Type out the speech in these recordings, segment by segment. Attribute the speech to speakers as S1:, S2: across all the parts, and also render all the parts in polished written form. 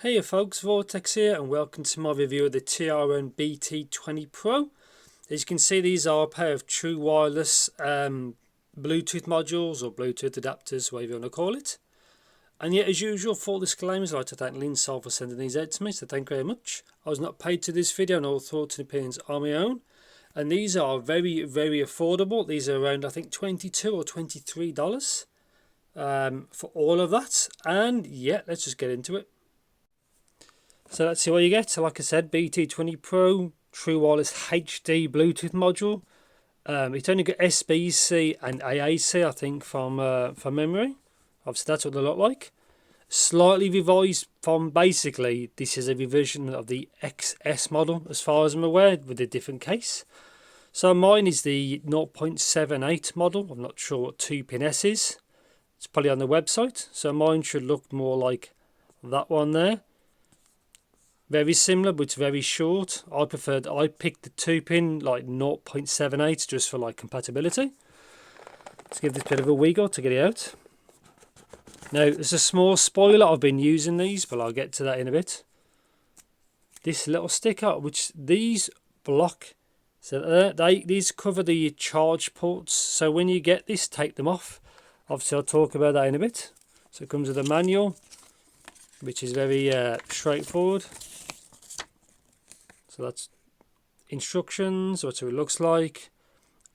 S1: Hey folks, Vortex here and welcome to my review of the TRN BT20 Pro. As you can see, these are a pair of true wireless Bluetooth modules or Bluetooth adapters, whatever you want to call it. And yet, as usual, full disclaimers, I'd like to thank Linsol for sending these out to me, so thank you very much. I was not paid to this video and all thoughts and opinions are my own. And these are very, very affordable. These are around, I think, $22 or $23 for all of that. And yeah, let's just get into it. So let's see what you get. So like I said, BT20 Pro, true wireless HD Bluetooth module. It's only got SBC and AAC, I think, from memory. Obviously, that's what they look like. Slightly revised from, basically, this is a revision of the XS model, as far as I'm aware, with a different case. So mine is the 0.78 model. I'm not sure what 2-pin-S is. It's probably on the website. So mine should look more like that one there. Very similar, but it's very short. I picked the 2-pin, like 0.78, just for like compatibility. Let's give this a bit of a wiggle to get it out. Now, there's a small spoiler. I've been using these, but I'll get to that in a bit. This little sticker, which these block, so these cover the charge ports. So when you get this, take them off. Obviously, I'll talk about that in a bit. So it comes with a manual, which is very straightforward. So that's instructions, what it looks like,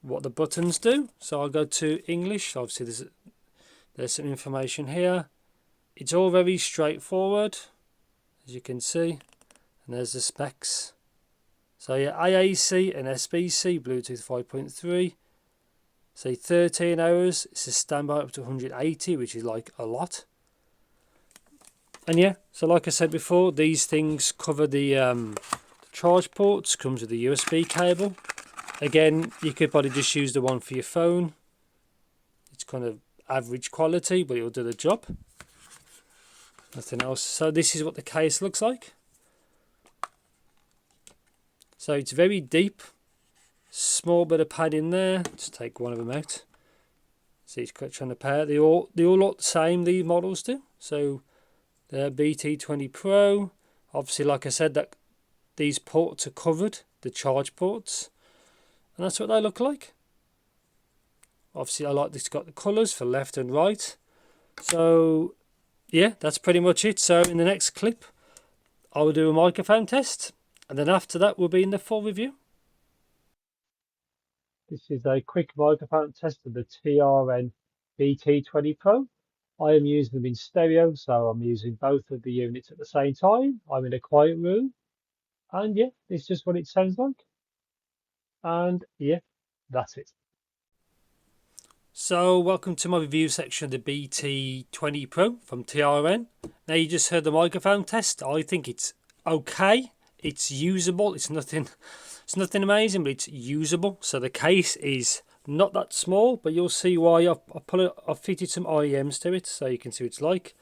S1: what the buttons do. So I'll go to English. Obviously there's some information here. It's all very straightforward, as you can see. And there's the specs. So yeah, AAC and SBC, Bluetooth 5.3. Say 13 hours. It's a standby up to 180, which is like a lot. And yeah, so like I said before, these things cover the charge ports, comes with a USB cable. Again, you could probably just use the one for your phone. It's kind of average quality, but it'll do the job. Nothing else. So this is what the case looks like. So it's very deep. Small bit of pad in there. Just take one of them out. See, it's trying to pair. They all look the same, these models do. So the BT20 Pro, obviously, like I said, that these ports are covered, the charge ports, and that's what they look like. Obviously, I like this, got the colours for left and right. So yeah, that's pretty much it. So in the next clip, I will do a microphone test, and then after that, we'll be in the full review. This is a quick microphone test of the TRN BT20 Pro. I am using them in stereo, so I'm using both of the units at the same time. I'm in a quiet room. And yeah, it's just what it sounds like. And yeah, that's it. So welcome to my review section of the BT20 Pro from TRN. Now you just heard the microphone test. I think it's okay. It's usable. It's nothing amazing, but it's usable. So the case is not that small, but you'll see why. I've fitted some IEMs to it, so you can see what it's like.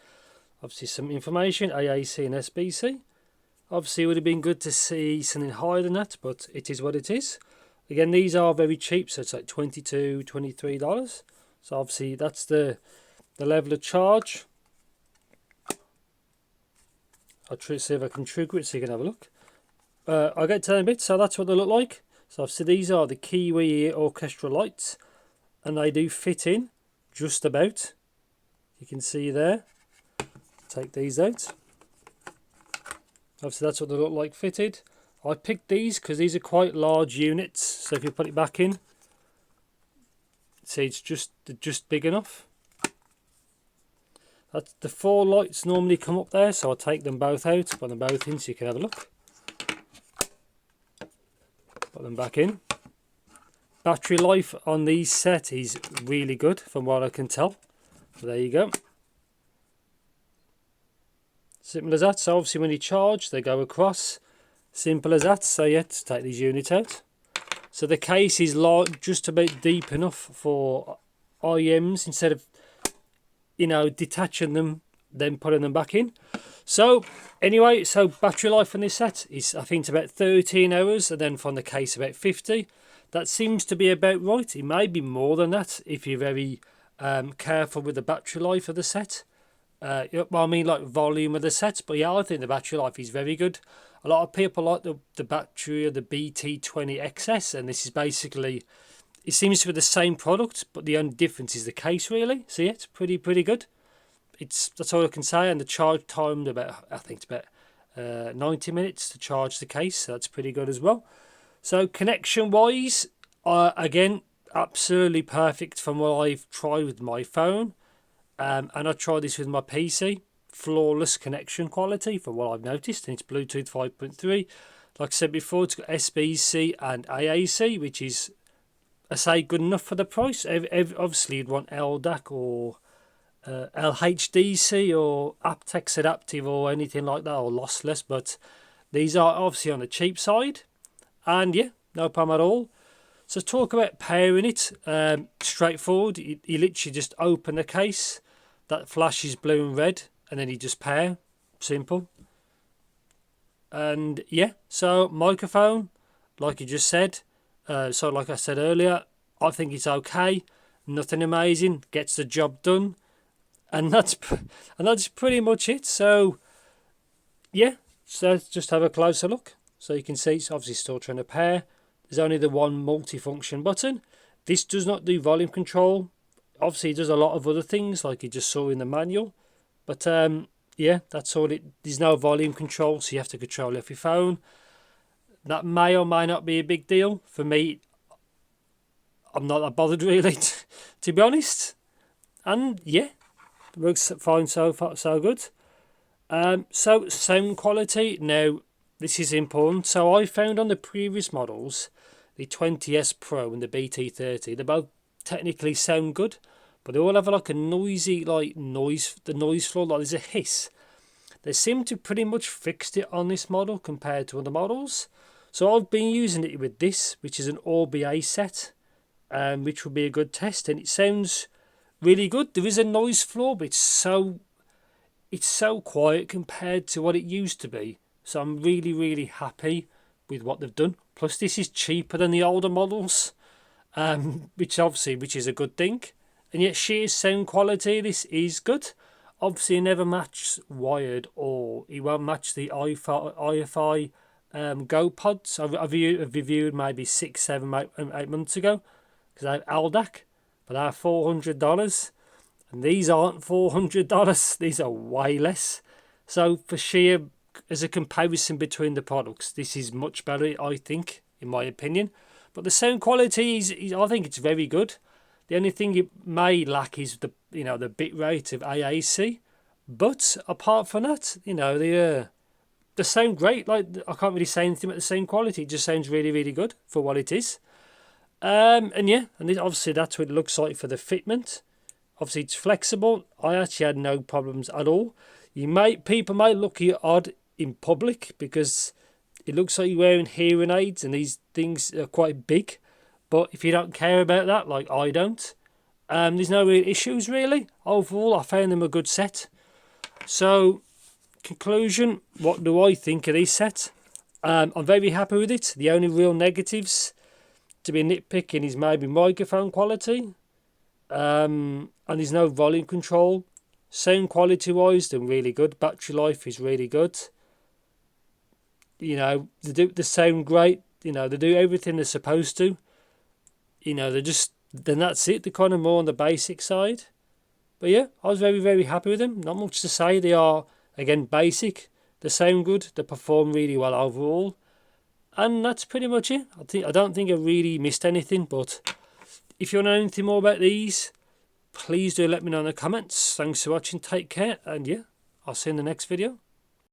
S1: Obviously some information, AAC and SBC. Obviously, it would have been good to see something higher than that, but it is what it is. Again, these are very cheap, so it's like $22, $23. So obviously, that's the level of charge. I'll try to see if I can trigger it so you can have a look. I'll get to that in a bit. So that's what they look like. So obviously, these are the Kiwi orchestra lights, and they do fit in just about. You can see there. Take these out. Obviously that's what they look like fitted. I picked these because these are quite large units, so if you put it back in, see, it's just big enough. That's the 4 lights normally come up there, so I'll take them both out, put them both in so you can have a look. Put them back in. Battery life on these set is really good from what I can tell. So there you go. Simple as that. So obviously when you charge, they go across. Simple as that. So yeah, to take these units out. So the case is just about deep enough for IEMs instead of, you know, detaching them, then putting them back in. So anyway, so battery life on this set is, I think, it's about 13 hours, and then from the case about 50. That seems to be about right. It may be more than that if you're very careful with the battery life of the set. Well, I mean like volume of the sets, but yeah, I think the battery life is very good. A lot of people like the battery of the BT20 XS, and this is basically, it seems to be the same product, but the only difference is the case really. So yeah, it's pretty good. That's all I can say. And the charge time about, I think it's about 90 minutes to charge the case. So that's pretty good as well. So connection wise, again, absolutely perfect from what I've tried with my phone. And I tried this with my PC. Flawless connection quality for what I've noticed. And it's Bluetooth 5.3. Like I said before, it's got SBC and AAC, which is, I say, good enough for the price. Obviously, you'd want LDAC or LHDC or aptX adaptive or anything like that, or lossless, but these are obviously on the cheap side. And yeah, no problem at all. So talk about pairing it, straightforward. You literally just open the case, that flashes blue and red, and then you just pair. Simple. And yeah, so microphone, like you just said, so like I said earlier, I think it's okay. Nothing amazing, gets the job done. And that's pretty much it. So yeah, so let's just have a closer look. So you can see it's obviously still trying to pair. There's only the one multi-function button. This does not do volume control. Obviously it does a lot of other things like you just saw in the manual. But yeah, that's all. There's no volume control, so you have to control it off your phone. That may or may not be a big deal. For me, I'm not that bothered really, to be honest. And yeah, it works fine so far, so good. So sound quality. Now, this is important. So I found on the previous models, the 20S Pro and the BT30, they both technically sound good, but they all have like a noisy, the noise floor, like there's a hiss. They seem to pretty much fixed it on this model compared to other models. So I've been using it with this, which is an OBA set, which would be a good test, and it sounds really good. There is a noise floor, but it's so quiet compared to what it used to be. So I'm really happy with what they've done. Plus this is cheaper than the older models, which is a good thing. And yet sheer sound quality, this is good. Obviously it never matches wired, or it won't match the iFi Go pods. I've reviewed maybe 6, 7, 8 months ago, because I have LDAC, but they're $400. And these aren't $400. These are way less. So for sheer, as a comparison between the products, this is much better, I think, in my opinion. But the sound quality is I think it's very good. The only thing it may lack is the bit rate of AAC. But apart from that, they sound great. Like, I can't really say anything about the sound quality. It just sounds really good for what it is. And yeah, and obviously that's what it looks like for the fitment. Obviously it's flexible. I actually had no problems at all. People might look at you odd in public because it looks like you're wearing hearing aids, and these things are quite big. But if you don't care about that, like I don't, there's no real issues really. Overall, I found them a good set. So, conclusion, what do I think of these sets? I'm very happy with it. The only real negatives, to be nitpicking, is maybe microphone quality. And there's no volume control. Sound quality wise, they're really good. Battery life is really good. They sound great. They do everything they're supposed to. Then that's it. They're kind of more on the basic side. But yeah, I was very happy with them. Not much to say. They are, again, basic. They sound good. They perform really well overall. And that's pretty much it. I don't think I really missed anything, but if you want to know anything more about these, please do let me know in the comments. Thanks for watching, take care, and yeah, I'll see you in the next video.